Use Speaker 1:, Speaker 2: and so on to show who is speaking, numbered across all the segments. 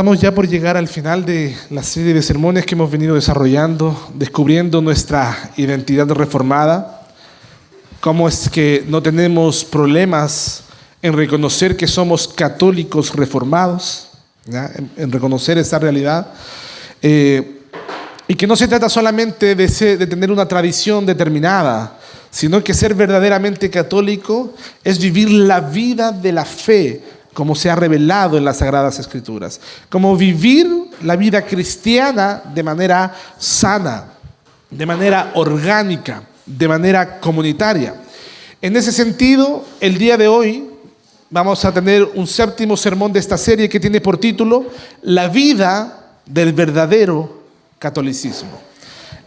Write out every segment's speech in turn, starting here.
Speaker 1: Estamos ya por llegar al final de la serie de sermones que hemos venido desarrollando, descubriendo nuestra identidad reformada, cómo es que no tenemos problemas en reconocer que somos católicos reformados, ¿ya? En reconocer esa realidad, y que no se trata solamente de tener una tradición determinada, sino que ser verdaderamente católico es vivir la vida de la fe, como se ha revelado en las Sagradas Escrituras, como vivir la vida cristiana de manera sana, de manera orgánica, de manera comunitaria. En ese sentido, el día de hoy vamos a tener un séptimo sermón de esta serie que tiene por título La vida del verdadero catolicismo.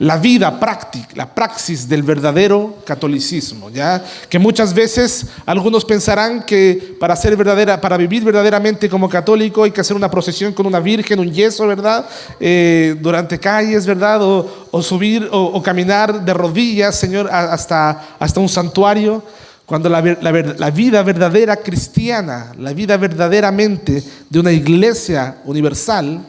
Speaker 1: La vida práctica, la praxis del verdadero catolicismo, ¿ya? Que muchas veces algunos pensarán que para vivir verdaderamente como católico hay que hacer una procesión con una virgen, un yeso, ¿verdad? Durante calles, ¿verdad? O subir o caminar de rodillas, Señor, hasta un santuario. Cuando la vida verdadera cristiana, la vida verdaderamente de una iglesia universal,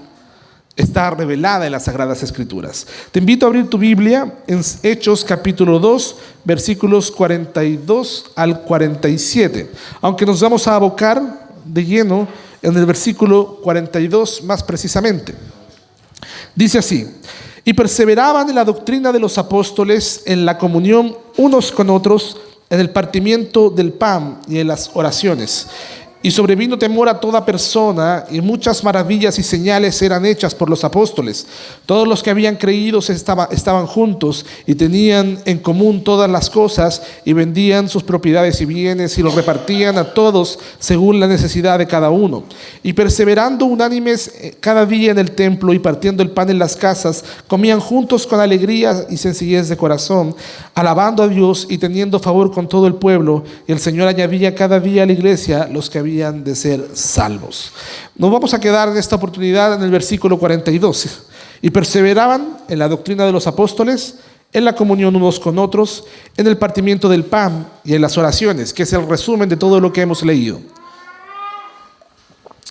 Speaker 1: está revelada en las Sagradas Escrituras. Te invito a abrir tu Biblia en Hechos capítulo 2, versículos 42 al 47. Aunque nos vamos a abocar de lleno en el versículo 42 más precisamente. Dice así: y perseveraban en la doctrina de los apóstoles, en la comunión unos con otros, en el partimiento del pan y en las oraciones. Y sobrevino temor a toda persona, y muchas maravillas y señales eran hechas por los apóstoles. Todos los que habían creído estaban juntos y tenían en común todas las cosas, y vendían sus propiedades y bienes y los repartían a todos según la necesidad de cada uno. Y perseverando unánimes cada día en el templo y partiendo el pan en las casas, comían juntos con alegría y sencillez de corazón, alabando a Dios y teniendo favor con todo el pueblo. Y el Señor añadía cada día a la iglesia los que habían de ser salvos. Nos vamos a quedar en esta oportunidad en el versículo 42. Y perseveraban en la doctrina de los apóstoles, en la comunión unos con otros, en el partimiento del pan y en las oraciones, que es el resumen de todo lo que hemos leído.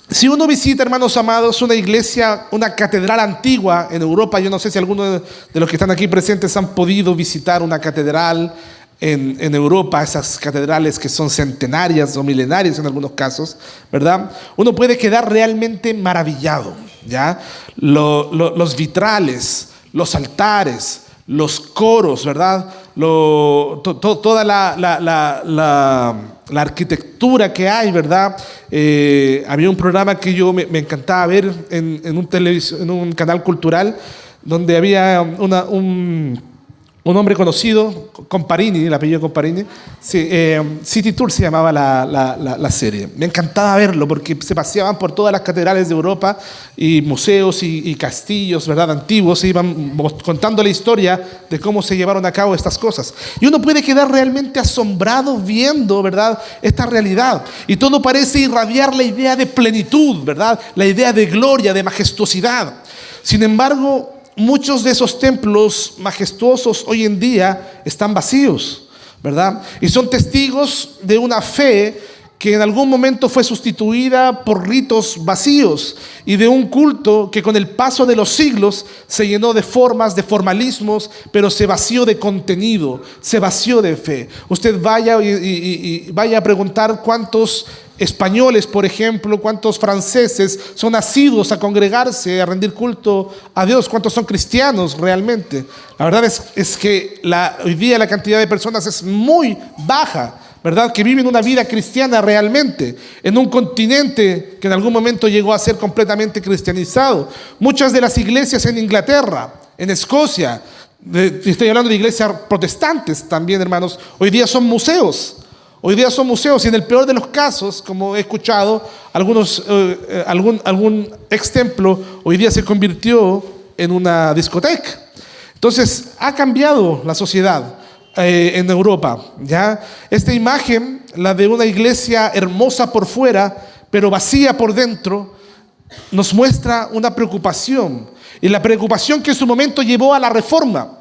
Speaker 1: Si uno visita, hermanos amados, una iglesia, una catedral antigua en Europa, yo no sé si algunos de los que están aquí presentes han podido visitar una catedral en Europa, esas catedrales que son centenarias o milenarias en algunos casos, ¿verdad? Uno puede quedar realmente maravillado, ¿ya? Los vitrales, los altares, los coros, ¿verdad? Toda la arquitectura que hay, ¿verdad? Había un programa que yo me encantaba ver en un canal cultural, donde había un hombre conocido, Comparini, el apellido Comparini, sí, City Tour se llamaba la serie. Me encantaba verlo porque se paseaban por todas las catedrales de Europa y museos y castillos, ¿verdad?, antiguos, e iban contando la historia de cómo se llevaron a cabo estas cosas. Y uno puede quedar realmente asombrado viendo, ¿verdad?, esta realidad. Y todo parece irradiar la idea de plenitud, ¿verdad?, la idea de gloria, de majestuosidad. Sin embargo, muchos de esos templos majestuosos hoy en día están vacíos, ¿verdad? Y son testigos de una fe que en algún momento fue sustituida por ritos vacíos y de un culto que con el paso de los siglos se llenó de formas, de formalismos, pero se vació de contenido, se vació de fe. Usted vaya y vaya a preguntar cuántos españoles, por ejemplo, cuántos franceses son asiduos a congregarse, a rendir culto a Dios, cuántos son cristianos realmente. La verdad es que hoy día la cantidad de personas es muy baja, ¿verdad?, que viven una vida cristiana realmente en un continente que en algún momento llegó a ser completamente cristianizado. Muchas de las iglesias en Inglaterra, en Escocia, estoy hablando de iglesias protestantes también, hermanos, hoy día son museos. Hoy día son museos, y en el peor de los casos, como he escuchado, algún ex templo hoy día se convirtió en una discoteca. Entonces ha cambiado la sociedad en Europa, ¿ya? Esta imagen, la de una iglesia hermosa por fuera, pero vacía por dentro, nos muestra una preocupación, y la preocupación que en su momento llevó a la Reforma,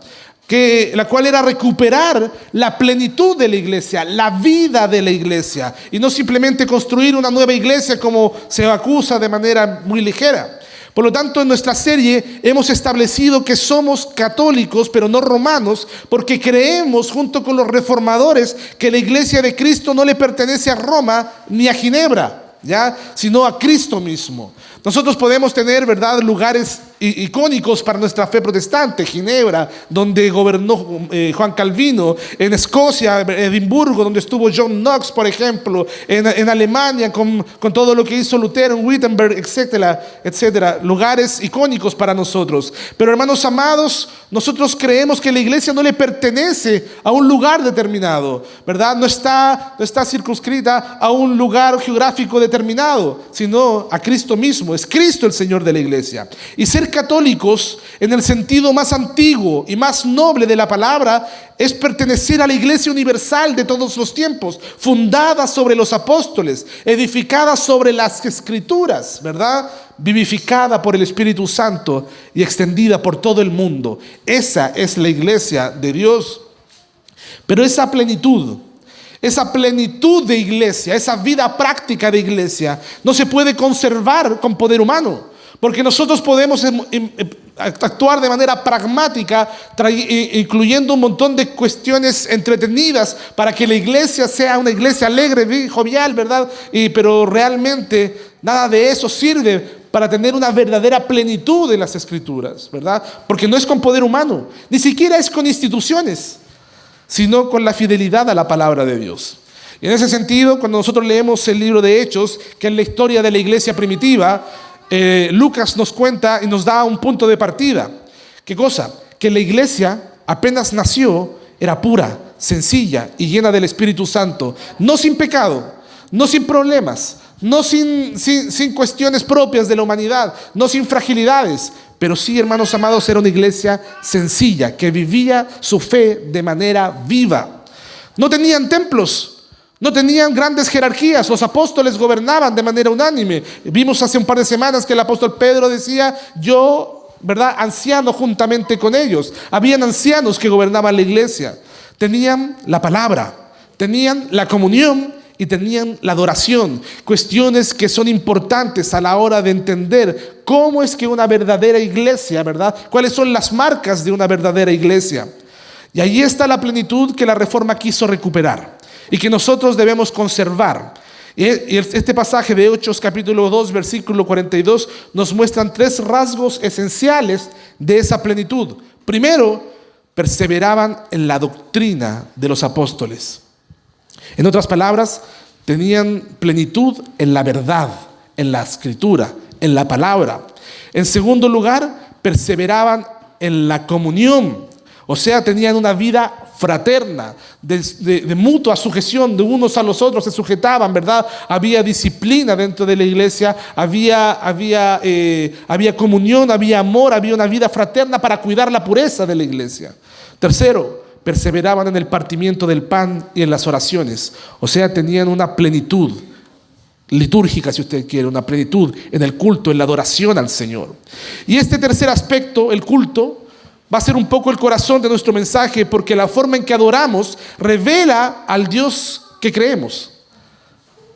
Speaker 1: la cual era recuperar la plenitud de la iglesia, la vida de la iglesia, y no simplemente construir una nueva iglesia como se acusa de manera muy ligera. Por lo tanto, en nuestra serie hemos establecido que somos católicos, pero no romanos, porque creemos, junto con los reformadores, que la iglesia de Cristo no le pertenece a Roma ni a Ginebra, ¿ya? Sino a Cristo mismo. Nosotros podemos tener, ¿verdad?, lugares icónicos para nuestra fe protestante: Ginebra, donde gobernó Juan Calvino; en Escocia, Edimburgo, donde estuvo John Knox, por ejemplo; en Alemania, con todo lo que hizo Lutero, en Wittenberg, etcétera, etcétera. Lugares icónicos para nosotros. Pero, hermanos amados, nosotros creemos que la iglesia no le pertenece a un lugar determinado, ¿verdad? No está circunscrita a un lugar geográfico determinado, sino a Cristo mismo. Es Cristo el Señor de la iglesia. Y ser católicos, en el sentido más antiguo y más noble de la palabra, es pertenecer a la iglesia universal de todos los tiempos, fundada sobre los apóstoles, edificada sobre las escrituras, ¿verdad?, vivificada por el Espíritu Santo y extendida por todo el mundo. Esa es la iglesia de Dios. Pero esa plenitud de iglesia, esa vida práctica de iglesia, no se puede conservar con poder humano. Porque nosotros podemos actuar de manera pragmática, incluyendo un montón de cuestiones entretenidas para que la iglesia sea una iglesia alegre, jovial, ¿verdad? Pero realmente nada de eso sirve para tener una verdadera plenitud en las Escrituras, ¿verdad? Porque no es con poder humano, ni siquiera es con instituciones, sino con la fidelidad a la palabra de Dios. Y en ese sentido, cuando nosotros leemos el libro de Hechos, que es la historia de la iglesia primitiva, Lucas nos cuenta y nos da un punto de partida. ¿Qué cosa? Que la iglesia apenas nació, era pura, sencilla y llena del Espíritu Santo, no sin pecado, no sin problemas, no sin cuestiones propias de la humanidad, no sin fragilidades, pero sí, hermanos amados, era una iglesia sencilla que vivía su fe de manera viva. No tenían templos, no tenían grandes jerarquías. Los apóstoles gobernaban de manera unánime. Vimos hace un par de semanas que el apóstol Pedro decía: yo, ¿verdad?, anciano juntamente con ellos. Habían ancianos que gobernaban la iglesia. Tenían la palabra, tenían la comunión y tenían la adoración. Cuestiones que son importantes a la hora de entender cómo es que una verdadera iglesia, ¿verdad?, cuáles son las marcas de una verdadera iglesia. Y ahí está la plenitud que la Reforma quiso recuperar y que nosotros debemos conservar. Y este pasaje de Hechos capítulo 2 versículo 42 nos muestran tres rasgos esenciales de esa plenitud. Primero, perseveraban en la doctrina de los apóstoles. En otras palabras, tenían plenitud en la verdad, en la escritura, en la palabra. En segundo lugar, perseveraban en la comunión. O sea, tenían una vida fraterna, de mutua sujeción de unos a los otros, se sujetaban, ¿verdad? Había disciplina dentro de la iglesia, había comunión, había amor, había una vida fraterna para cuidar la pureza de la iglesia. Tercero, perseveraban en el partimiento del pan y en las oraciones. O sea, tenían una plenitud litúrgica, si usted quiere, una plenitud en el culto, en la adoración al Señor. Y este tercer aspecto, el culto, va a ser un poco el corazón de nuestro mensaje, porque la forma en que adoramos revela al Dios que creemos,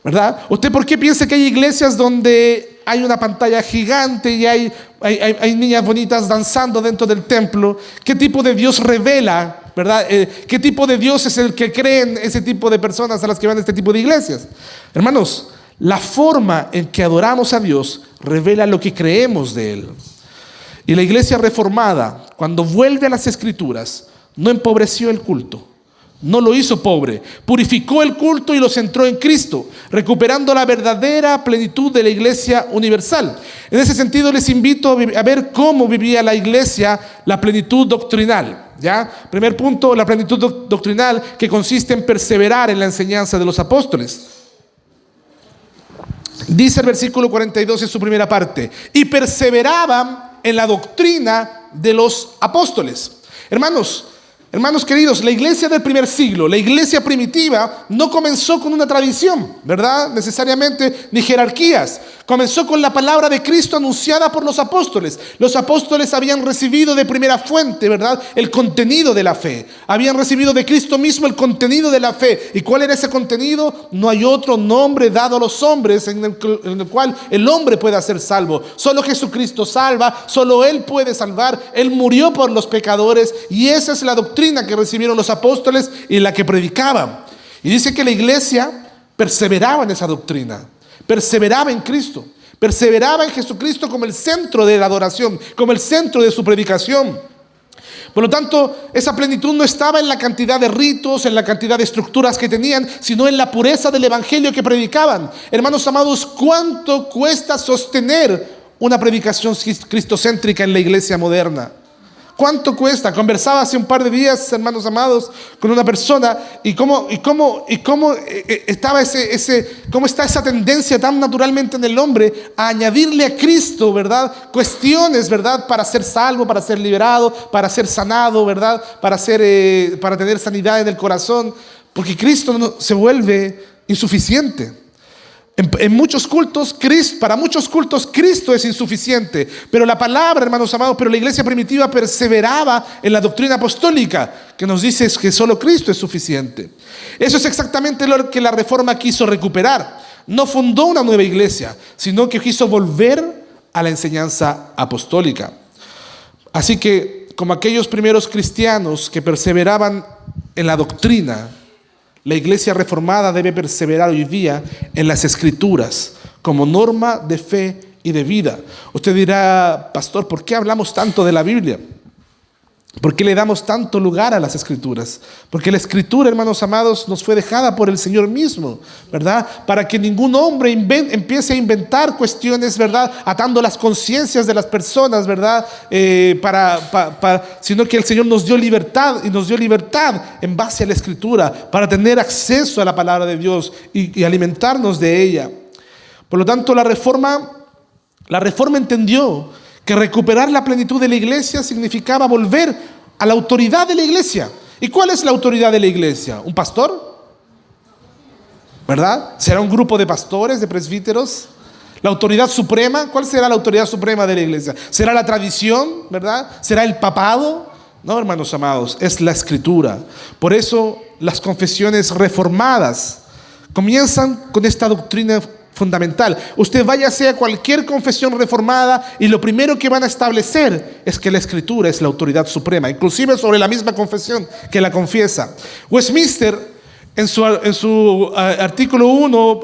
Speaker 1: ¿verdad? ¿Usted por qué piensa que hay iglesias donde hay una pantalla gigante y hay niñas bonitas danzando dentro del templo? ¿Qué tipo de Dios revela, verdad? ¿Qué tipo de Dios es el que creen ese tipo de personas a las que van a este tipo de iglesias? Hermanos, la forma en que adoramos a Dios revela lo que creemos de Él. Y la iglesia reformada, cuando vuelve a las Escrituras, no empobreció el culto, no lo hizo pobre, purificó el culto y lo centró en Cristo, recuperando la verdadera plenitud de la iglesia universal. En ese sentido, les invito a ver cómo vivía la iglesia la plenitud doctrinal, ¿ya? Primer punto, la plenitud doctrinal, que consiste en perseverar en la enseñanza de los apóstoles. Dice el versículo 42 en su primera parte: y perseveraban en la doctrina de los apóstoles. Hermanos, Hermanos queridos, la iglesia del primer siglo, la iglesia primitiva, no comenzó con una tradición, ¿verdad? Necesariamente, ni jerarquías. Comenzó con la palabra de Cristo anunciada por los apóstoles. Los apóstoles habían recibido de primera fuente, ¿verdad?, el contenido de la fe. Habían recibido de Cristo mismo el contenido de la fe. ¿Y cuál era ese contenido? No hay otro nombre dado a los hombres en el cual el hombre pueda ser salvo. Solo Jesucristo salva, solo Él puede salvar. Él murió por los pecadores y esa es la doctrina que recibieron los apóstoles y la que predicaban. Y dice que la iglesia perseveraba en esa doctrina, perseveraba en Cristo, perseveraba en Jesucristo como el centro de la adoración, como el centro de su predicación. Por lo tanto, esa plenitud no estaba en la cantidad de ritos, en la cantidad de estructuras que tenían, sino en la pureza del evangelio que predicaban. Hermanos amados, ¿cuánto cuesta sostener una predicación cristocéntrica en la iglesia moderna? ¿Cuánto cuesta? Conversaba hace un par de días, hermanos amados, con una persona y cómo estaba cómo está esa tendencia tan naturalmente en el hombre a añadirle a Cristo, ¿verdad?, cuestiones, ¿verdad?, para ser salvo, para ser liberado, para ser sanado, ¿verdad?, para tener sanidad en el corazón, porque Cristo se vuelve insuficiente. En muchos cultos, para muchos cultos Cristo es insuficiente, pero la palabra, hermanos amados, pero la iglesia primitiva perseveraba en la doctrina apostólica, que nos dice que solo Cristo es suficiente. Eso es exactamente lo que la Reforma quiso recuperar. No fundó una nueva iglesia, sino que quiso volver a la enseñanza apostólica. Así que, como aquellos primeros cristianos que perseveraban en la doctrina, la iglesia reformada debe perseverar hoy día en las escrituras como norma de fe y de vida. Usted dirá, pastor, ¿por qué hablamos tanto de la Biblia? ¿Por qué le damos tanto lugar a las escrituras? Porque la escritura, hermanos amados, nos fue dejada por el Señor mismo, ¿verdad? Para que ningún hombre empiece a inventar cuestiones, ¿verdad?, atando las conciencias de las personas, ¿verdad? Sino que el Señor nos dio libertad y nos dio libertad en base a la escritura para tener acceso a la palabra de Dios y alimentarnos de ella. Por lo tanto, la reforma entendió que recuperar la plenitud de la iglesia significaba volver a la autoridad de la iglesia. ¿Y cuál es la autoridad de la iglesia? ¿Un pastor? ¿Verdad? ¿Será un grupo de pastores, de presbíteros? ¿La autoridad suprema? ¿Cuál será la autoridad suprema de la iglesia? ¿Será la tradición? ¿Verdad? ¿Será el papado? No, hermanos amados, es la escritura. Por eso las confesiones reformadas comienzan con esta doctrina fundamental. Usted váyase a cualquier confesión reformada y lo primero que van a establecer es que la escritura es la autoridad suprema, inclusive sobre la misma confesión que la confiesa. Westminster, en su artículo 1,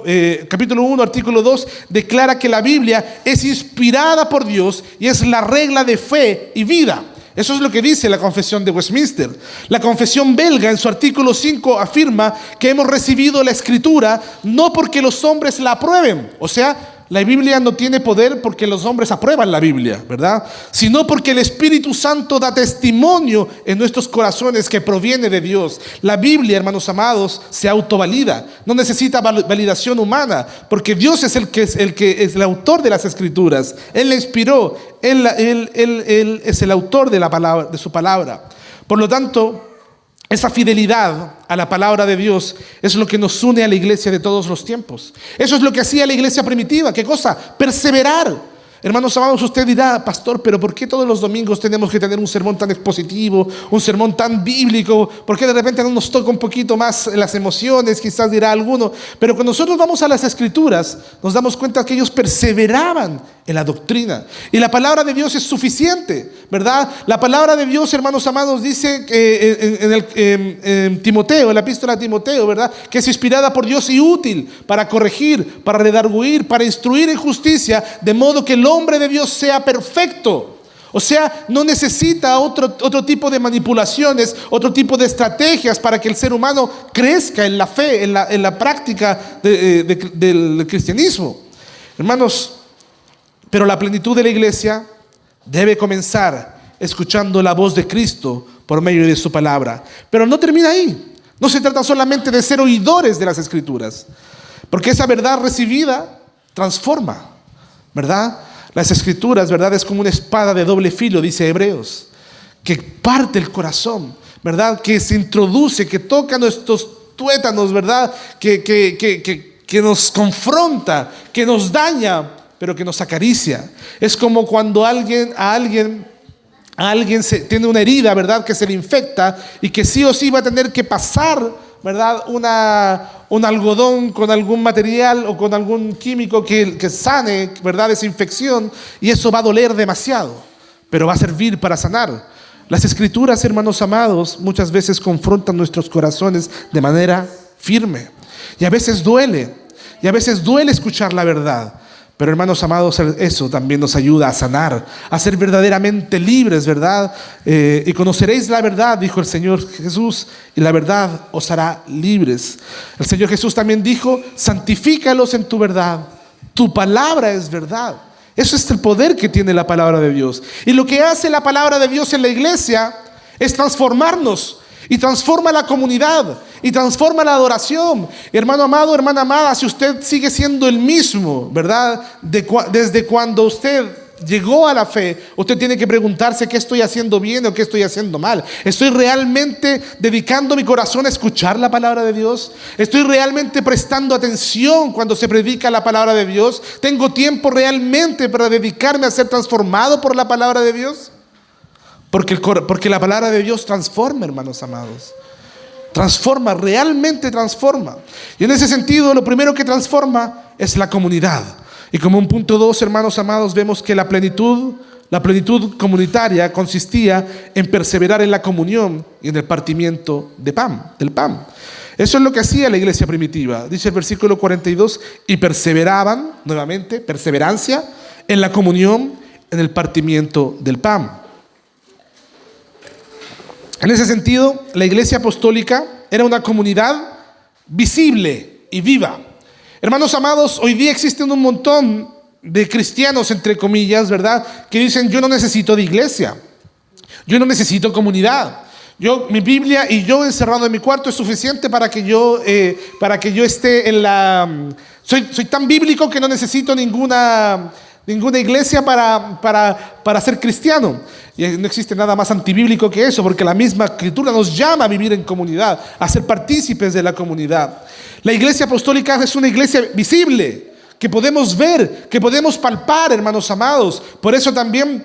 Speaker 1: capítulo 1, artículo 2, declara que la Biblia es inspirada por Dios y es la regla de fe y vida. Eso es lo que dice la confesión de Westminster. La confesión belga en su artículo 5 afirma que hemos recibido la escritura no porque los hombres la aprueben. O sea, la Biblia no tiene poder porque los hombres aprueban la Biblia, ¿verdad?, sino porque el Espíritu Santo da testimonio en nuestros corazones que proviene de Dios. La Biblia, hermanos amados, se autovalida. No necesita validación humana porque Dios es el que es el autor de las escrituras. Él la inspiró. Él es el autor de su palabra. Por lo tanto, esa fidelidad a la palabra de Dios es lo que nos une a la iglesia de todos los tiempos. Eso es lo que hacía la iglesia primitiva. ¿Qué cosa? Perseverar. Hermanos amados, usted dirá, pastor, pero ¿por qué todos los domingos tenemos que tener un sermón tan expositivo, un sermón tan bíblico? ¿Por qué de repente no nos toca un poquito más las emociones? Quizás dirá alguno. Pero cuando nosotros vamos a las escrituras, nos damos cuenta que ellos perseveraban en la doctrina. Y la palabra de Dios es suficiente, ¿verdad? La palabra de Dios, hermanos amados, dice en Timoteo, en la epístola a Timoteo, ¿verdad?, que es inspirada por Dios y útil para corregir, para redarguir, para instruir en justicia, de modo que el hombre de Dios sea perfecto. O sea, no necesita otro tipo de manipulaciones, otro tipo de estrategias para que el ser humano crezca en la fe, en la práctica del cristianismo. Hermanos, pero la plenitud de la iglesia debe comenzar escuchando la voz de Cristo por medio de su palabra. Pero no termina ahí. No se trata solamente de ser oidores de las escrituras, porque esa verdad recibida transforma, ¿verdad? Las escrituras, ¿verdad?, es como una espada de doble filo, dice Hebreos, que parte el corazón, ¿verdad? Que se introduce, que toca nuestros tuétanos, ¿verdad? Que nos confronta, que nos daña, pero que nos acaricia. Es como cuando alguien tiene una herida, ¿verdad? Que se le infecta y que sí o sí va a tener que pasar, ¿verdad? Un algodón con algún material o con algún químico que sane, ¿verdad? Esa infección, y eso va a doler demasiado, pero va a servir para sanar. Las Escrituras, hermanos amados, muchas veces confrontan nuestros corazones de manera firme. Y a veces duele escuchar la verdad. Pero hermanos amados, eso también nos ayuda a sanar, a ser verdaderamente libres, ¿verdad? Y conoceréis la verdad, dijo el Señor Jesús, y la verdad os hará libres. El Señor Jesús también dijo: santifícalos en tu verdad, tu palabra es verdad. Eso es el poder que tiene la palabra de Dios. Y lo que hace la palabra de Dios en la iglesia es transformarnos. Y transforma la comunidad, y transforma la adoración. Hermano amado, hermana amada, si usted sigue siendo el mismo, ¿verdad? Desde cuando usted llegó a la fe, usted tiene que preguntarse: ¿qué estoy haciendo bien o qué estoy haciendo mal? ¿Estoy realmente dedicando mi corazón a escuchar la palabra de Dios? ¿Estoy realmente prestando atención cuando se predica la palabra de Dios? ¿Tengo tiempo realmente para dedicarme a ser transformado por la palabra de Dios? Porque la palabra de Dios transforma, hermanos amados. Transforma, realmente transforma. Y en ese sentido, lo primero que transforma es la comunidad. Y como un punto 2, hermanos amados, vemos que la plenitud comunitaria consistía en perseverar en la comunión y en el partimiento del pan. Eso es lo que hacía la iglesia primitiva. Dice el versículo 42, y perseveraban, nuevamente, perseverancia en la comunión, en el partimiento del pan. En ese sentido, la iglesia apostólica era una comunidad visible y viva. Hermanos amados, hoy día existen un montón de cristianos, entre comillas, ¿verdad?, que dicen: yo no necesito de iglesia, yo no necesito comunidad. Mi Biblia y yo encerrado en mi cuarto es suficiente para que yo esté en la... Soy tan bíblico que no necesito ninguna iglesia para ser cristiano. Y no existe nada más antibíblico que eso, porque la misma Escritura nos llama a vivir en comunidad, a ser partícipes de la comunidad. La iglesia apostólica es una iglesia visible, que podemos ver, que podemos palpar, hermanos amados. Por eso también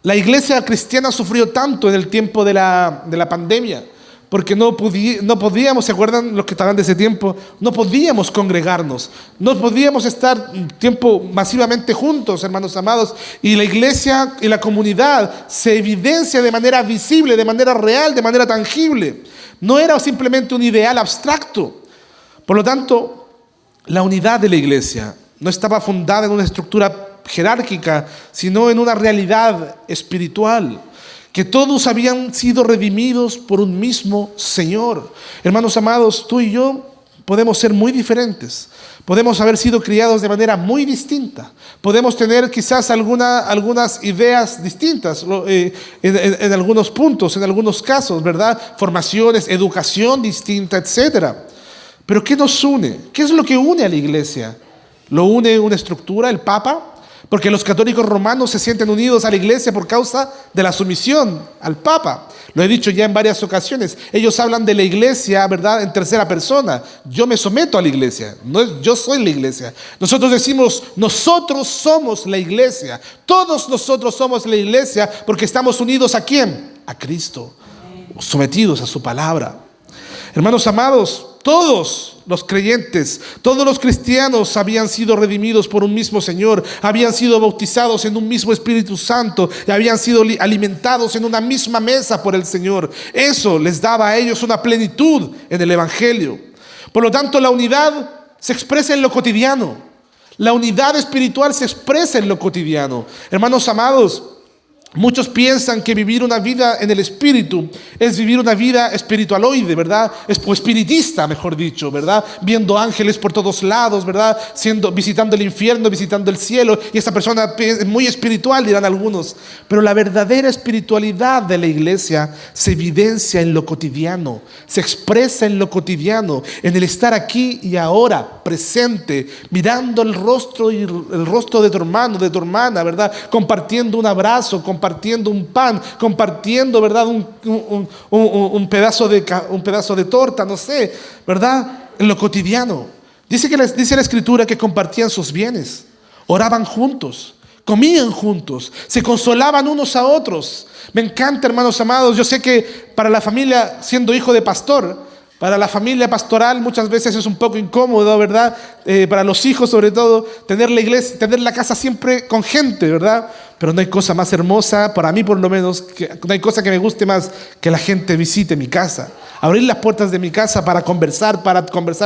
Speaker 1: la iglesia cristiana sufrió tanto en el tiempo de la pandemia, porque no podíamos, ¿se acuerdan los que estaban de ese tiempo? No podíamos congregarnos, no podíamos estar tiempo masivamente juntos, hermanos amados. Y la iglesia y la comunidad se evidencia de manera visible, de manera real, de manera tangible. No era simplemente un ideal abstracto. Por lo tanto, la unidad de la iglesia no estaba fundada en una estructura jerárquica, sino en una realidad espiritual, que todos habían sido redimidos por un mismo Señor. Hermanos amados, tú y yo podemos ser muy diferentes, podemos haber sido criados de manera muy distinta, podemos tener quizás algunas ideas distintas en algunos puntos, en algunos casos, ¿verdad? Formaciones, educación distinta, etc. Pero ¿qué nos une? ¿Qué es lo que une a la iglesia? ¿Lo une una estructura, el Papa? Porque los católicos romanos se sienten unidos a la iglesia por causa de la sumisión al Papa. Lo he dicho ya en varias ocasiones. Ellos hablan de la iglesia, ¿verdad?, en tercera persona. Yo me someto a la iglesia, no es yo soy la iglesia. Nosotros decimos: nosotros somos la iglesia. Todos nosotros somos la iglesia porque estamos unidos ¿a quién? A Cristo, sometidos a su palabra. Hermanos amados, todos los creyentes, todos los cristianos habían sido redimidos por un mismo Señor, habían sido bautizados en un mismo Espíritu Santo y habían sido alimentados en una misma mesa por el Señor. Eso les daba a ellos una plenitud en el Evangelio. Por lo tanto, la unidad se expresa en lo cotidiano. La unidad espiritual se expresa en lo cotidiano. Hermanos amados, muchos piensan que vivir una vida en el Espíritu es vivir una vida espiritualoide, ¿verdad? O espiritista, mejor dicho, ¿verdad? Viendo ángeles por todos lados, ¿verdad? Visitando el infierno, visitando el cielo. Y esa persona es muy espiritual, dirán algunos. Pero la verdadera espiritualidad de la iglesia se evidencia en lo cotidiano, se expresa en lo cotidiano, en el estar aquí y ahora, presente, mirando el rostro de tu hermano, de tu hermana, ¿verdad? Compartiendo un abrazo, compartiendo un pan, compartiendo, ¿verdad? Un pedazo de torta, no sé, ¿verdad? En lo cotidiano. Dice la Escritura que compartían sus bienes, oraban juntos, comían juntos, se consolaban unos a otros. Me encanta, hermanos amados. Yo sé que para la familia, siendo hijo de pastor, para la familia pastoral muchas veces es un poco incómodo, ¿verdad? Para los hijos sobre todo, tener la iglesia, tener la casa siempre con gente, ¿verdad? Pero no hay cosa más hermosa, para mí por lo menos, no hay cosa que me guste más que la gente visite mi casa. Abrir las puertas de mi casa para conversar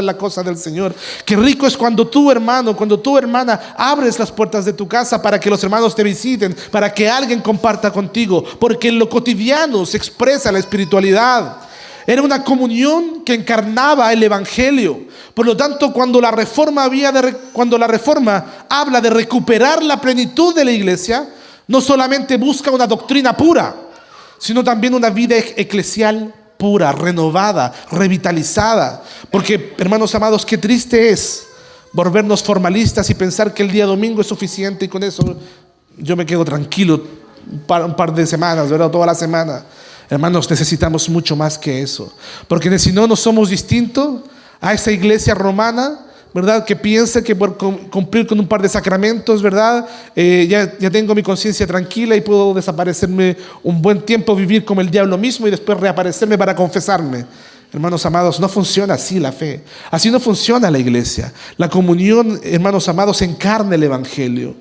Speaker 1: la cosa del Señor. Qué rico es cuando tú, hermano, cuando tú, hermana, abres las puertas de tu casa para que los hermanos te visiten, para que alguien comparta contigo, porque en lo cotidiano se expresa la espiritualidad. Era una comunión que encarnaba el Evangelio. Por lo tanto, cuando la reforma habla de recuperar la plenitud de la iglesia, no solamente busca una doctrina pura, sino también una vida eclesial pura, renovada, revitalizada. Porque, hermanos amados, qué triste es volvernos formalistas y pensar que el día domingo es suficiente y con eso yo me quedo tranquilo un par de semanas, ¿verdad? Toda la semana. Hermanos, necesitamos mucho más que eso, porque si no somos distintos a esa iglesia romana, ¿verdad? Que piensa que por cumplir con un par de sacramentos, ¿verdad? Ya tengo mi conciencia tranquila y puedo desaparecerme un buen tiempo, vivir como el diablo mismo y después reaparecerme para confesarme. Hermanos amados, no funciona así la fe. Así no funciona la iglesia. La comunión, hermanos amados, encarna el Evangelio.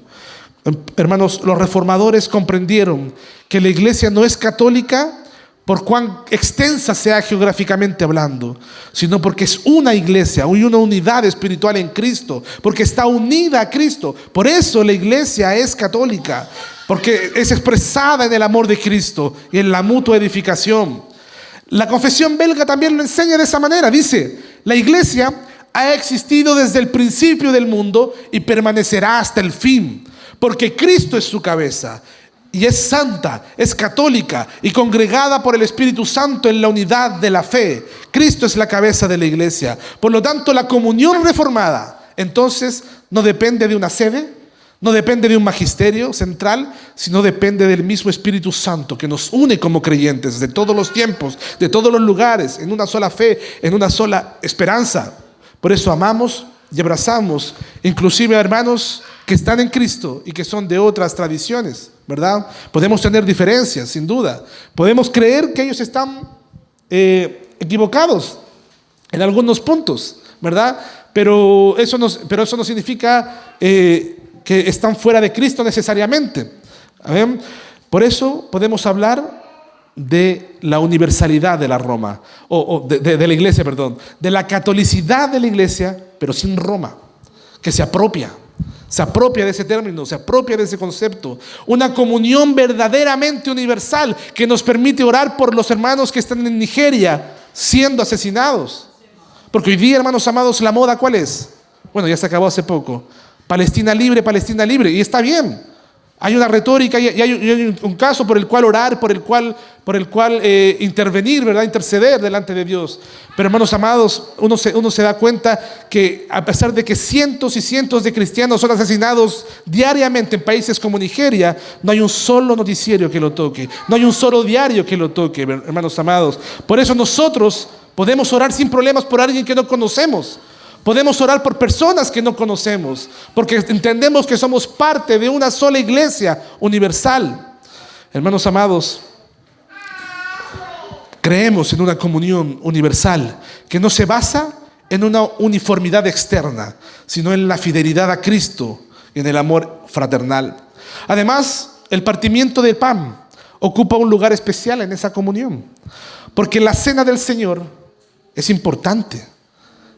Speaker 1: Hermanos, los reformadores comprendieron que la iglesia no es católica por cuán extensa sea geográficamente hablando, sino porque es una iglesia, una unidad espiritual en Cristo, porque está unida a Cristo. Por eso la iglesia es católica, porque es expresada en el amor de Cristo y en la mutua edificación. La confesión belga también lo enseña de esa manera. Dice, la iglesia ha existido desde el principio del mundo y permanecerá hasta el fin, porque Cristo es su cabeza. Y es santa, es católica y congregada por el Espíritu Santo en la unidad de la fe. Cristo es la cabeza de la iglesia. Por lo tanto, la comunión reformada, entonces, no depende de una sede, no depende de un magisterio central, sino depende del mismo Espíritu Santo que nos une como creyentes de todos los tiempos, de todos los lugares, en una sola fe, en una sola esperanza. Por eso amamos y abrazamos, inclusive a hermanos que están en Cristo y que son de otras tradiciones, ¿verdad? Podemos tener diferencias, sin duda. Podemos creer que ellos están equivocados en algunos puntos, ¿verdad? Pero eso no significa que están fuera de Cristo necesariamente. ¿Ven? Por eso podemos hablar de la universalidad de la Roma, de la iglesia, perdón, de la catolicidad de la iglesia, pero sin Roma, que se apropia de ese término, se apropia de ese concepto. Una comunión verdaderamente universal que nos permite orar por los hermanos que están en Nigeria siendo asesinados. Porque hoy día, hermanos amados, la moda ¿cuál es? Bueno, ya se acabó hace poco. Palestina libre, y está bien. Hay una retórica y hay un caso por el cual orar, por el cual intervenir, ¿verdad? Interceder delante de Dios. Pero hermanos amados, uno se da cuenta que a pesar de que cientos y cientos de cristianos son asesinados diariamente en países como Nigeria, no hay un solo noticiero que lo toque, no hay un solo diario que lo toque, hermanos amados. Por eso nosotros podemos orar sin problemas por alguien que no conocemos. Podemos orar por personas que no conocemos, porque entendemos que somos parte de una sola iglesia universal. Hermanos amados, creemos en una comunión universal que no se basa en una uniformidad externa, sino en la fidelidad a Cristo y en el amor fraternal. Además, el partimiento del pan ocupa un lugar especial en esa comunión, porque la cena del Señor es importante.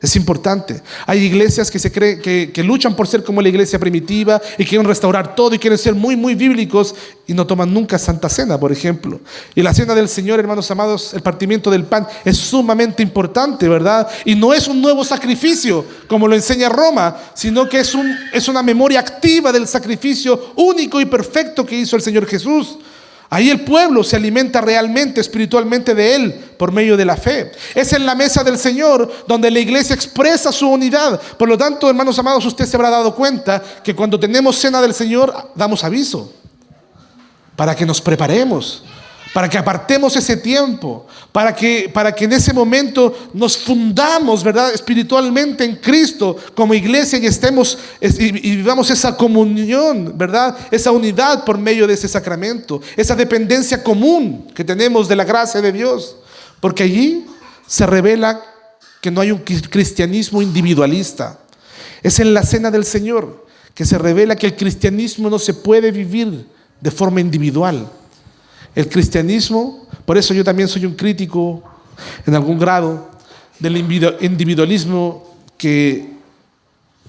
Speaker 1: Es importante. Hay iglesias que se creen que luchan por ser como la iglesia primitiva y quieren restaurar todo y quieren ser muy, muy bíblicos y no toman nunca Santa Cena, por ejemplo. Y la cena del Señor, hermanos amados, el partimiento del pan es sumamente importante, ¿verdad? Y no es un nuevo sacrificio como lo enseña Roma, sino que es una memoria activa del sacrificio único y perfecto que hizo el Señor Jesús. Ahí el pueblo se alimenta realmente, espiritualmente de Él, por medio de la fe. Es en la mesa del Señor donde la iglesia expresa su unidad. Por lo tanto, hermanos amados, usted se habrá dado cuenta que cuando tenemos cena del Señor, damos aviso. para que nos preparemos, para que apartemos ese tiempo, para que en ese momento nos fundamos, ¿verdad?, espiritualmente en Cristo como iglesia y estemos y vivamos esa comunión, ¿verdad?, esa unidad por medio de ese sacramento, esa dependencia común que tenemos de la gracia de Dios, porque allí se revela que no hay un cristianismo individualista. Es en la cena del Señor que se revela que el cristianismo no se puede vivir de forma individual. El cristianismo, por eso yo también soy un crítico en algún grado del individualismo que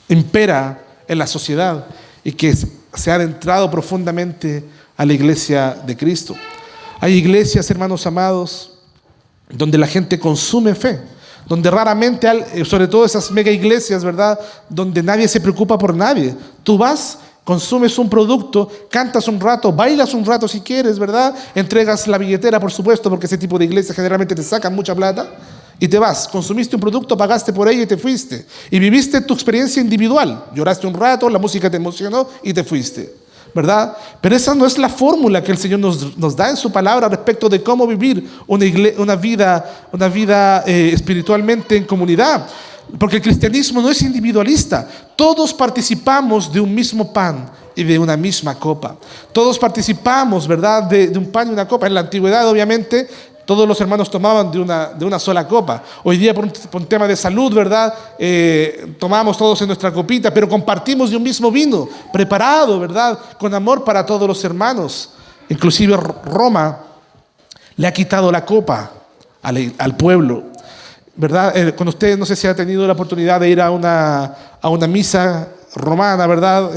Speaker 1: impera en la sociedad y que se ha adentrado profundamente a la iglesia de Cristo. Hay iglesias, hermanos amados, donde la gente consume fe, donde raramente, sobre todo esas mega iglesias, ¿verdad?, donde nadie se preocupa por nadie. Tú vas, consumes un producto, cantas un rato, bailas un rato si quieres, ¿verdad? Entregas la billetera, por supuesto, porque ese tipo de iglesias generalmente te sacan mucha plata, y te vas. Consumiste un producto, pagaste por ella y te fuiste. Y viviste tu experiencia individual. Lloraste un rato, la música te emocionó y te fuiste, ¿verdad? Pero esa no es la fórmula que el Señor nos da en su palabra respecto de cómo vivir una vida espiritualmente en comunidad. Porque el cristianismo no es individualista. Todos participamos de un mismo pan y de una misma copa. Todos participamos, ¿verdad?, de un pan y una copa. En la antigüedad, obviamente, todos los hermanos tomaban de una sola copa. Hoy día, por un tema de salud, ¿verdad?, tomamos todos en nuestra copita, pero compartimos de un mismo vino, preparado, ¿verdad?, con amor para todos los hermanos. Inclusive Roma le ha quitado la copa al pueblo, ¿verdad? Con usted, no sé si ha tenido la oportunidad de ir a una misa romana, ¿verdad?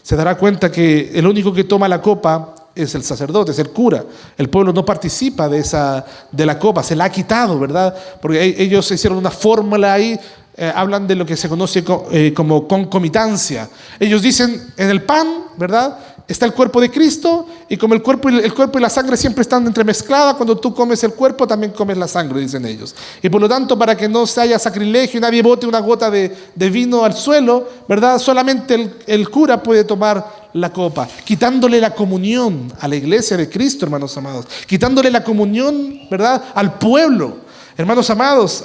Speaker 1: Se dará cuenta que el único que toma la copa es el sacerdote, es el cura. El pueblo no participa de la copa, se la ha quitado, ¿verdad? Porque ellos hicieron una fórmula ahí, hablan de lo que se conoce como concomitancia. Ellos dicen, en el pan, ¿verdad?, está el cuerpo de Cristo, y como el cuerpo y la sangre siempre están entremezcladas, cuando tú comes el cuerpo también comes la sangre, dicen ellos. Y por lo tanto, para que no se haya sacrilegio y nadie bote una gota de vino al suelo, ¿verdad?, solamente el cura puede tomar la copa, quitándole la comunión a la iglesia de Cristo, hermanos amados, quitándole la comunión, ¿verdad?, al pueblo. Hermanos amados,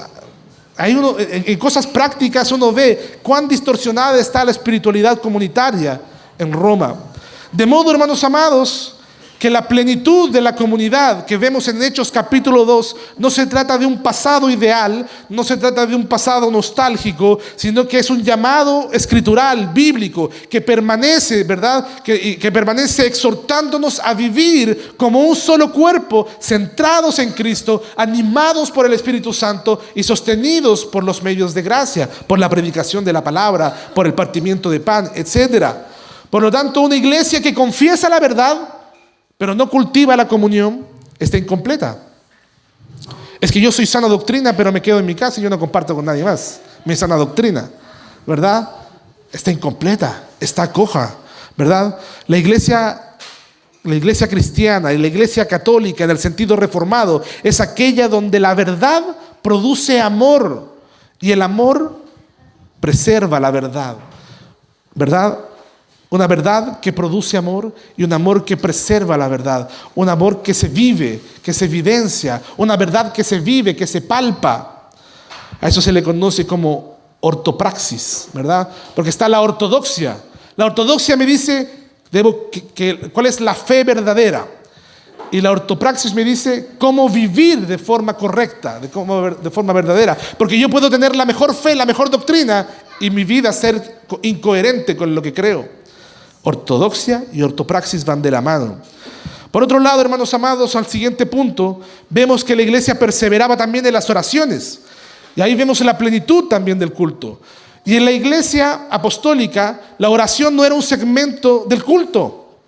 Speaker 1: en cosas prácticas uno ve cuán distorsionada está la espiritualidad comunitaria en Roma. De modo, hermanos amados, que la plenitud de la comunidad que vemos en Hechos capítulo 2 no se trata de un pasado ideal, no se trata de un pasado nostálgico, sino que es un llamado escritural, bíblico, que permanece, ¿verdad?, que permanece exhortándonos a vivir como un solo cuerpo, centrados en Cristo, animados por el Espíritu Santo y sostenidos por los medios de gracia, por la predicación de la palabra, por el partimiento de pan, etcétera. Por lo tanto, una iglesia que confiesa la verdad, pero no cultiva la comunión, está incompleta. Es que yo soy sana doctrina, pero me quedo en mi casa y yo no comparto con nadie más mi sana doctrina, ¿verdad? Está incompleta, está coja, ¿verdad? La iglesia cristiana y la iglesia católica en el sentido reformado es aquella donde la verdad produce amor y el amor preserva la verdad, ¿verdad? Una verdad que produce amor y un amor que preserva la verdad. Un amor que se vive, que se evidencia. Una verdad que se vive, que se palpa. A eso se le conoce como ortopraxis, ¿verdad? Porque está la ortodoxia. La ortodoxia me dice cuál es la fe verdadera. Y la ortopraxis me dice cómo vivir de forma correcta, de forma verdadera. Porque yo puedo tener la mejor fe, la mejor doctrina y mi vida ser incoherente con lo que creo. Ortodoxia y ortopraxis van de la mano. Por otro lado, hermanos amados, al siguiente punto, vemos que la iglesia perseveraba también en las oraciones. Y ahí vemos la plenitud también del culto. Y en la iglesia apostólica, la oración no era un segmento del culto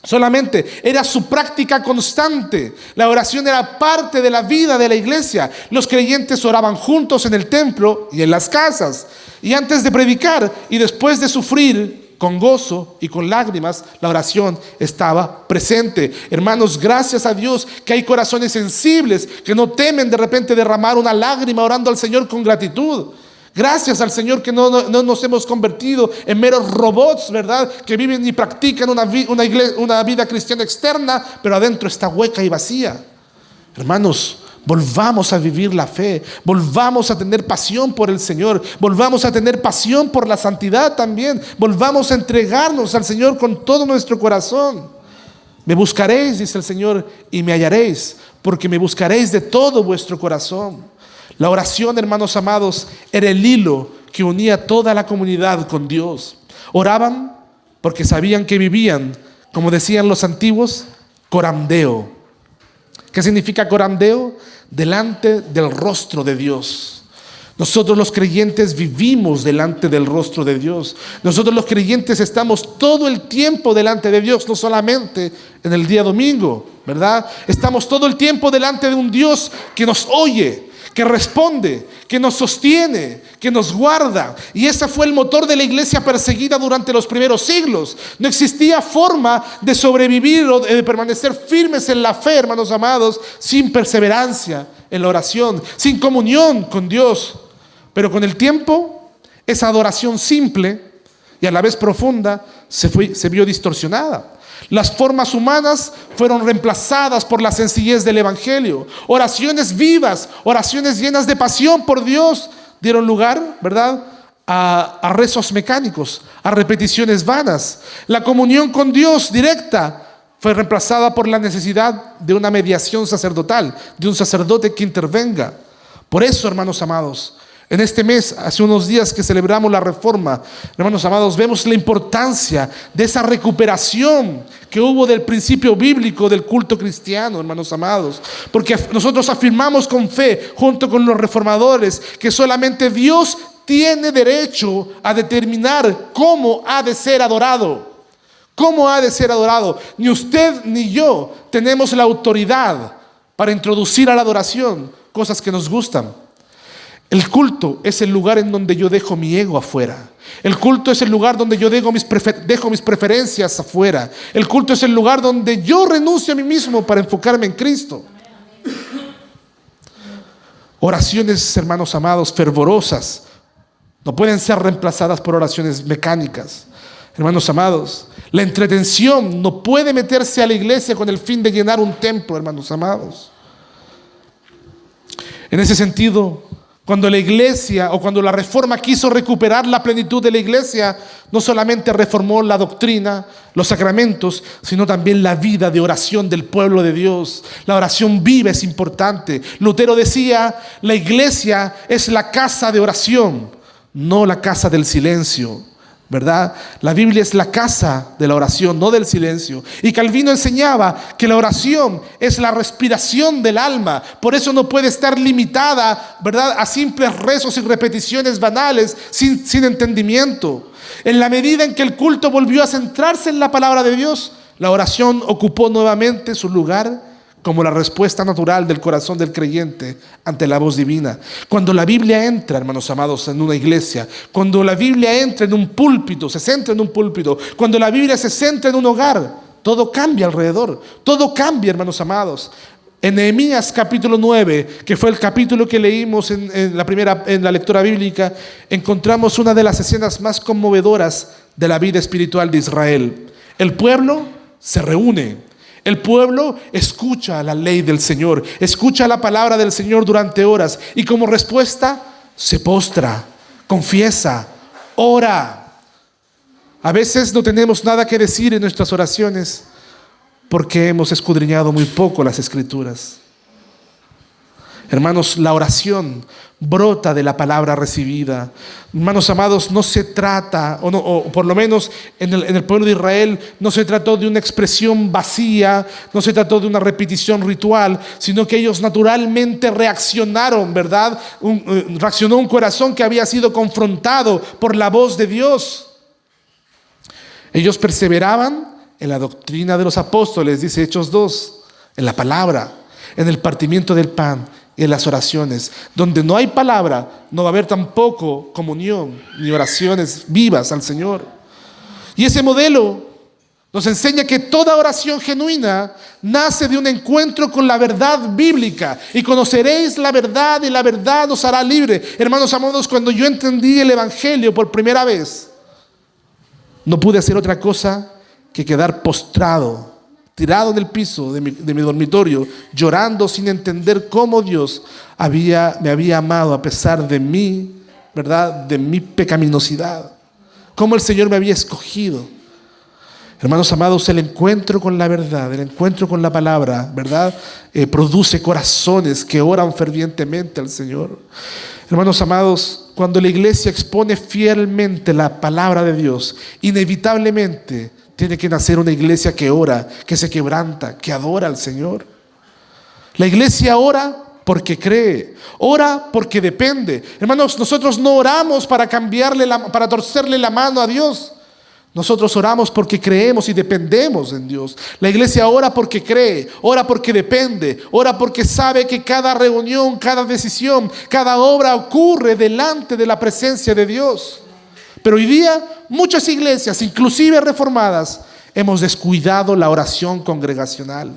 Speaker 1: solamente, era su práctica constante. La oración era parte de la vida de la iglesia. Los creyentes oraban juntos en el templo y en las casas. Y antes de predicar y después de sufrir, con gozo y con lágrimas, la oración estaba presente. Hermanos, gracias a Dios que hay corazones sensibles que no temen de repente derramar una lágrima orando al Señor con gratitud. Gracias al Señor que no nos hemos convertido en meros robots, ¿verdad? Que viven y practican una vida cristiana externa, pero adentro está hueca y vacía. Hermanos, volvamos a vivir la fe, volvamos a tener pasión por el Señor, volvamos a tener pasión por la santidad también, volvamos a entregarnos al Señor con todo nuestro corazón. Me buscaréis, dice el Señor, y me hallaréis, porque me buscaréis de todo vuestro corazón. La oración, hermanos amados, era el hilo que unía a toda la comunidad con Dios. Oraban porque sabían que vivían, como decían los antiguos, corandeo. ¿Qué significa corandeo? Delante del rostro de Dios. Nosotros los creyentes vivimos delante del rostro de Dios. Nosotros los creyentes estamos todo el tiempo delante de Dios, no solamente en el día domingo, ¿verdad? Estamos todo el tiempo delante de un Dios que nos oye, que responde, que nos sostiene, que nos guarda. Y ese fue el motor de la iglesia perseguida durante los primeros siglos. No existía forma de sobrevivir o de permanecer firmes en la fe, hermanos amados, sin perseverancia en la oración, sin comunión con Dios. Pero con el tiempo, esa adoración simple y a la vez profunda se vio distorsionada. Las formas humanas fueron reemplazadas por la sencillez del Evangelio. Oraciones vivas, oraciones llenas de pasión por Dios dieron lugar, ¿verdad?, a rezos mecánicos, a repeticiones vanas. La comunión con Dios directa fue reemplazada por la necesidad de una mediación sacerdotal, de un sacerdote que intervenga. Por eso, hermanos amados, en este mes, hace unos días que celebramos la Reforma, hermanos amados, vemos la importancia de esa recuperación que hubo del principio bíblico del culto cristiano, hermanos amados. Porque nosotros afirmamos con fe, junto con los reformadores, que solamente Dios tiene derecho a determinar cómo ha de ser adorado. ¿Cómo ha de ser adorado? Ni usted ni yo tenemos la autoridad para introducir a la adoración cosas que nos gustan. El culto es el lugar en donde yo dejo mi ego afuera. El culto es el lugar donde yo dejo mis preferencias afuera. El culto es el lugar donde yo renuncio a mí mismo para enfocarme en Cristo. Oraciones, hermanos amados, fervorosas, no pueden ser reemplazadas por oraciones mecánicas. Hermanos amados, la entretención no puede meterse a la iglesia con el fin de llenar un templo, hermanos amados. En ese sentido, cuando la iglesia o cuando la Reforma quiso recuperar la plenitud de la iglesia, no solamente reformó la doctrina, los sacramentos, sino también la vida de oración del pueblo de Dios. La oración viva es importante. Lutero decía, la iglesia es la casa de oración, no la casa del silencio, ¿verdad? La Biblia es la casa de la oración, no del silencio. Y Calvino enseñaba que la oración es la respiración del alma. Por eso no puede estar limitada, ¿verdad?, a simples rezos y repeticiones banales sin entendimiento. En la medida en que el culto volvió a centrarse en la palabra de Dios, la oración ocupó nuevamente su lugar como la respuesta natural del corazón del creyente ante la voz divina. Cuando la Biblia entra, hermanos amados, en una iglesia, cuando la Biblia entra en un púlpito, se centra en un púlpito, cuando la Biblia se centra en un hogar, todo cambia alrededor, todo cambia, hermanos amados. En Nehemías capítulo 9, que fue el capítulo que leímos en la lectura bíblica, encontramos una de las escenas más conmovedoras de la vida espiritual de Israel. El pueblo se reúne. El pueblo escucha la ley del Señor, escucha la palabra del Señor durante horas y como respuesta se postra, confiesa, ora. A veces no tenemos nada que decir en nuestras oraciones porque hemos escudriñado muy poco las Escrituras. Hermanos, la oración brota de la palabra recibida. Hermanos amados, no se trata, o por lo menos en el pueblo de Israel, no se trató de una expresión vacía, no se trató de una repetición ritual, sino que ellos naturalmente reaccionaron, ¿verdad? Reaccionó un corazón que había sido confrontado por la voz de Dios. Ellos perseveraban en la doctrina de los apóstoles, dice Hechos 2, en la palabra, en el partimiento del pan y en las oraciones. Donde no hay palabra, no va a haber tampoco comunión ni oraciones vivas al Señor. Y ese modelo Nos enseña que toda oración genuina nace de un encuentro con la verdad bíblica. Y conoceréis la verdad y la verdad os hará libre. Hermanos amados, cuando yo entendí el Evangelio por primera vez, no pude hacer otra cosa que quedar postrado, tirado en el piso de mi dormitorio, llorando sin entender cómo Dios me había amado a pesar de mí, ¿verdad? De mi pecaminosidad. Cómo el Señor me había escogido. Hermanos amados, el encuentro con la verdad, el encuentro con la palabra, ¿verdad? Produce corazones que oran fervientemente al Señor. Hermanos amados, cuando la iglesia expone fielmente la palabra de Dios, inevitablemente tiene que nacer una iglesia que ora, que se quebranta, que adora al Señor. La iglesia ora porque cree, ora porque depende. Hermanos, nosotros no oramos para para torcerle la mano a Dios. Nosotros oramos porque creemos y dependemos en Dios. La iglesia ora porque cree, ora porque depende, ora porque sabe que cada reunión, cada decisión, cada obra ocurre delante de la presencia de Dios. Pero hoy día muchas iglesias, inclusive reformadas, hemos descuidado la oración congregacional.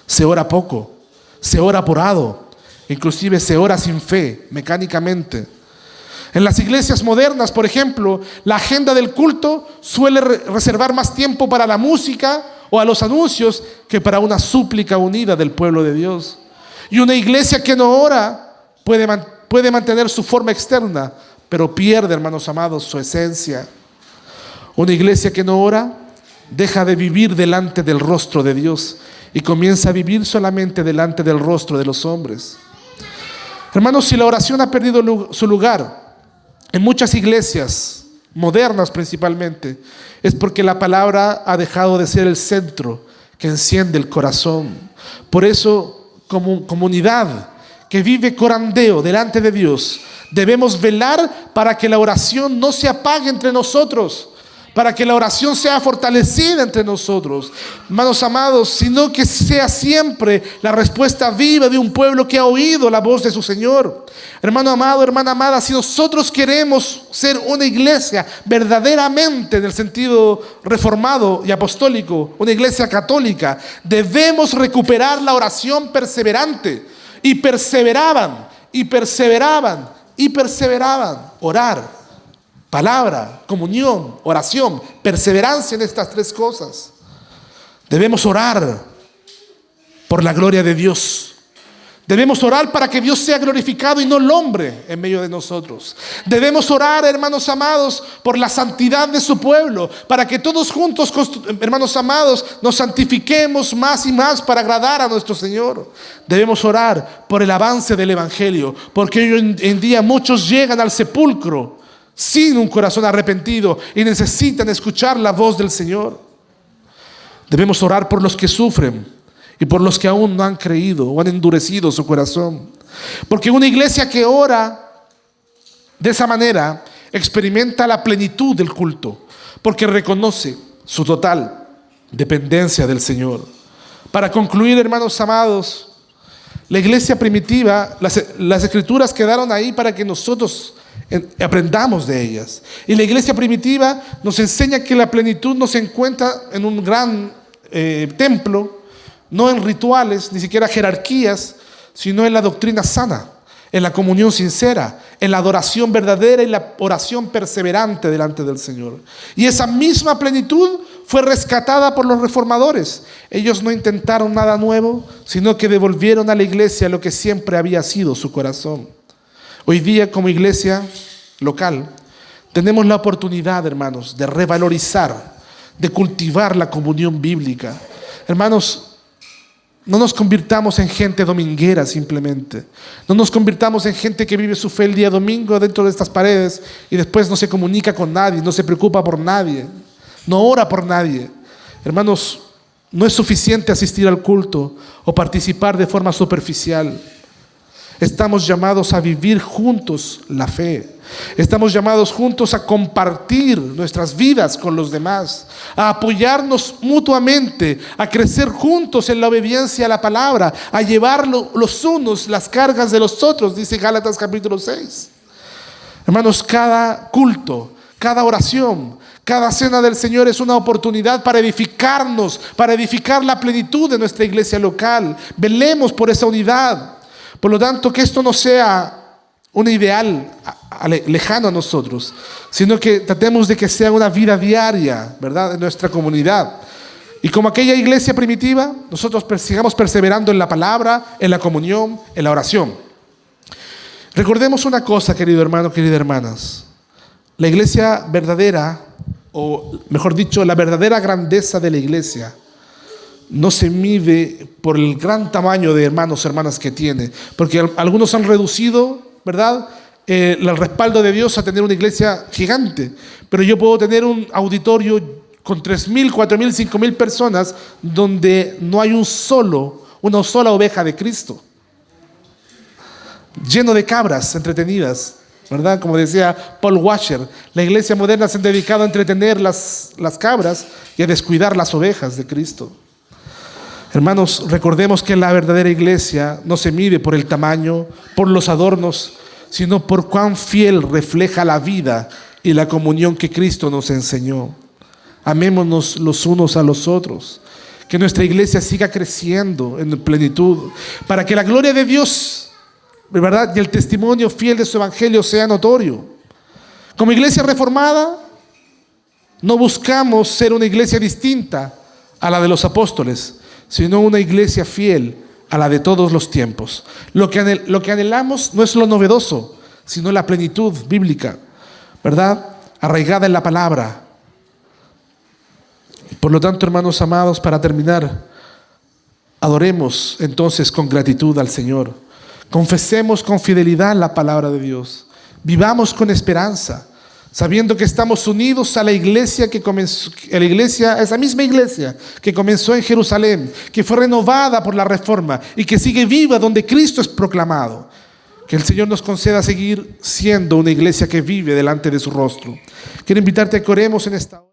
Speaker 1: Se ora poco, se ora apurado, inclusive se ora sin fe, mecánicamente. En las iglesias modernas, por ejemplo, la agenda del culto suele reservar más tiempo para la música o a los anuncios que para una súplica unida del pueblo de Dios. Y una iglesia que no ora puede mantener su forma externa, pero pierde, hermanos amados, su esencia. Una iglesia que no ora deja de vivir delante del rostro de Dios y comienza a vivir solamente delante del rostro de los hombres. Hermanos, si la oración ha perdido su lugar en muchas iglesias, modernas principalmente, es porque la palabra ha dejado de ser el centro que enciende el corazón. Por eso, como comunidad que vive corandeo delante de Dios, debemos velar para que la oración no se apague entre nosotros, para que la oración sea fortalecida entre nosotros, hermanos amados, sino que sea siempre la respuesta viva de un pueblo que ha oído la voz de su Señor. Hermano amado, hermana amada, si nosotros queremos ser una iglesia verdaderamente en el sentido reformado y apostólico, una iglesia católica, debemos recuperar la oración perseverante. Y perseveraban, y perseveraban, y perseveraban. Orar, palabra, comunión, oración, perseverancia en estas tres cosas. Debemos orar por la gloria de Dios. Debemos orar para que Dios sea glorificado y no el hombre en medio de nosotros. Debemos orar, hermanos amados, por la santidad de su pueblo, para que todos juntos, hermanos amados, nos santifiquemos más y más para agradar a nuestro Señor. Debemos orar por el avance del Evangelio, porque hoy en día muchos llegan al sepulcro sin un corazón arrepentido y necesitan escuchar la voz del Señor. Debemos orar por los que sufren y por los que aún no han creído o han endurecido su corazón. Porque una iglesia que ora de esa manera experimenta la plenitud del culto, porque reconoce su total dependencia del Señor. Para concluir, hermanos amados, la iglesia primitiva, las escrituras quedaron ahí para que nosotros aprendamos de ellas. Y la iglesia primitiva nos enseña que la plenitud no se encuentra en un gran templo, no en rituales, ni siquiera jerarquías, sino en la doctrina sana, en la comunión sincera, en la adoración verdadera y la oración perseverante delante del Señor. Y esa misma plenitud fue rescatada por los reformadores. Ellos no intentaron nada nuevo, sino que devolvieron a la iglesia lo que siempre había sido su corazón. Hoy día, como iglesia local, tenemos la oportunidad, hermanos, de revalorizar, de cultivar la comunión bíblica. Hermanos, no nos convirtamos en gente dominguera simplemente. No nos convirtamos en gente que vive su fe el día domingo dentro de estas paredes y después no se comunica con nadie, no se preocupa por nadie, no ora por nadie. Hermanos, no es suficiente asistir al culto o participar de forma superficial. Estamos llamados a vivir juntos la fe. Estamos llamados juntos a compartir nuestras vidas con los demás, a apoyarnos mutuamente, a crecer juntos en la obediencia a la palabra, a llevar los unos las cargas de los otros, dice Gálatas capítulo 6. Hermanos, cada culto, cada oración, Cada cena del Señor es una oportunidad para edificarnos, para edificar la plenitud de nuestra iglesia local. Velemos por esa unidad. Por lo tanto, que esto no sea un ideal lejano a nosotros, sino que tratemos de que sea una vida diaria, ¿verdad?, en nuestra comunidad. Y como aquella iglesia primitiva, nosotros sigamos perseverando en la palabra, en la comunión, en la oración. Recordemos una cosa, querido hermano, queridas hermanas. La iglesia verdadera, o mejor dicho, la verdadera grandeza de la iglesia, no se mide por el gran tamaño de hermanos, hermanas que tiene, porque algunos han reducido, ¿verdad?, el respaldo de Dios a tener una iglesia gigante, pero yo puedo tener un auditorio con 3,000, 4,000, 5,000 personas donde no hay una sola oveja de Cristo, lleno de cabras entretenidas, ¿verdad? Como decía Paul Washer, la iglesia moderna se ha dedicado a entretener las cabras y a descuidar las ovejas de Cristo. Hermanos, recordemos que la verdadera iglesia no se mide por el tamaño, por los adornos, sino por cuán fiel refleja la vida y la comunión que Cristo nos enseñó. Amémonos los unos a los otros. Que nuestra iglesia siga creciendo en plenitud, para que la gloria de Dios, ¿verdad?, y el testimonio fiel de su evangelio sea notorio. Como iglesia reformada, no buscamos ser una iglesia distinta a la de los apóstoles, sino una iglesia fiel a la de todos los tiempos. Lo que anhelamos no es lo novedoso, sino la plenitud bíblica, ¿verdad?, arraigada en la palabra. Por lo tanto, hermanos amados, para terminar, adoremos entonces con gratitud al Señor. Confesemos con fidelidad la palabra de Dios. Vivamos con esperanza, sabiendo que estamos unidos a la iglesia que comenzó, esa misma iglesia que comenzó en Jerusalén, que fue renovada por la reforma y que sigue viva donde Cristo es proclamado. Que el Señor nos conceda seguir siendo una iglesia que vive delante de su rostro. Quiero invitarte a que oremos en esta hora.